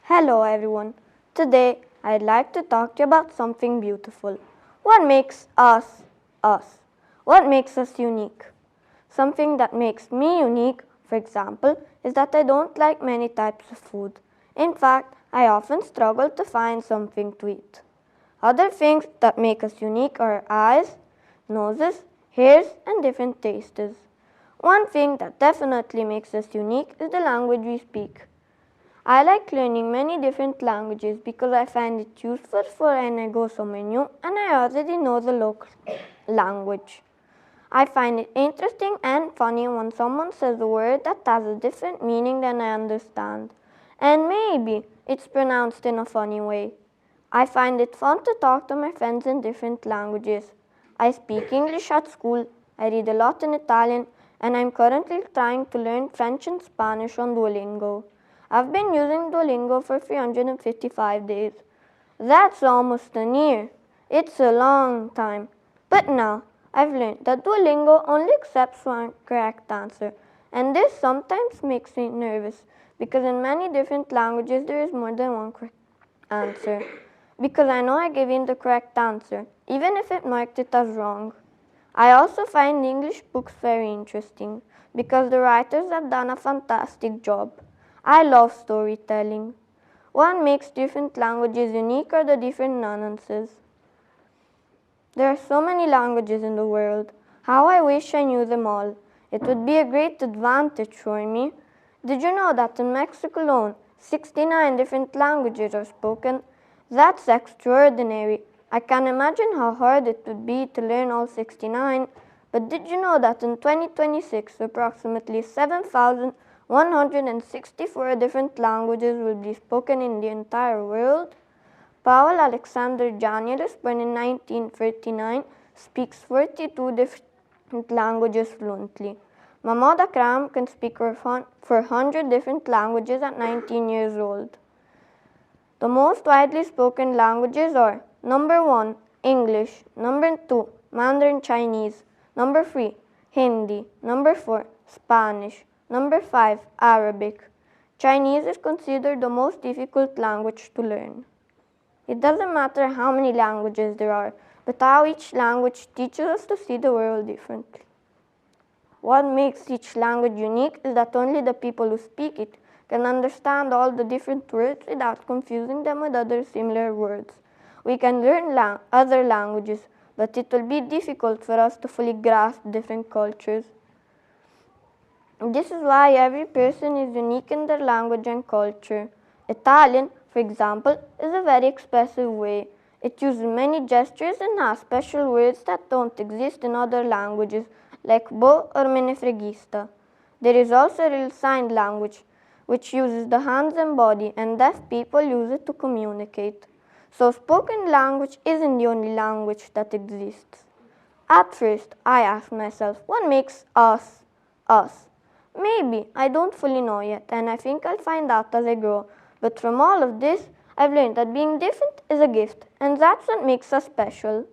Hello everyone. Today I'd like to talk to you about something beautiful. What makes us us? What makes us unique? Something that makes me unique, for example, is that I don't like many types of food. In fact, I often struggle to find something to eat. Other things that make us unique are eyes, noses, hairs, and different tastes. One thing that definitely makes us unique is the language we speak. I like learning many different languages because I find it useful for when I go somewhere new and I already know the local language. I find it interesting and funny when someone says a word that has a different meaning than I understand, and maybe it's pronounced in a funny way. I find it fun to talk to my friends in different languages. I speak English at school, I read a lot in Italian, and I'm currently trying to learn French and Spanish on Duolingo. I've been using Duolingo for 355 days. That's almost a year. It's a long time. But now, I've learned that Duolingo only accepts one correct answer, and this sometimes makes me nervous because in many different languages there is more than one correct answer. Because I know I gave in the correct answer, even if it marked it as wrong. I also find English books very interesting because the writers have done a fantastic job. I love storytelling. What makes different languages unique are the different nuances. There are so many languages in the world. How I wish I knew them all. It would be a great advantage for me. Did you know that in Mexico alone, 69 different languages are spoken? That's extraordinary. I can imagine how hard it would be to learn all 69. But did you know that in 2026, approximately 7,164 different languages will be spoken in the entire world? Paul Alexander Janius, born in 1939, speaks 42 different languages fluently. Mahmoud Akram can speak for 100 different languages at 19 years old. The most widely spoken languages are number 1, English, number 2, Mandarin Chinese, number 3, Hindi, number 4, Spanish, number 5, Arabic. Chinese is considered the most difficult language to learn. It doesn't matter how many languages there are, but how each language teaches us to see the world differently. What makes each language unique is that only the people who speak it can understand all the different words without confusing them with other similar words. We can learn other languages, but it will be difficult for us to fully grasp different cultures. This is why every person is unique in their language and culture. Italian, for example, is a very expressive way. It uses many gestures and has special words that don't exist in other languages, like bo or menefreghista. There is also a real sign language, which uses the hands and body, and deaf people use it to communicate. So spoken language isn't the only language that exists. At first, I asked myself, what makes us us? Maybe, I don't fully know yet, and I think I'll find out as I grow. But from all of this, I've learned that being different is a gift, and that's what makes us special.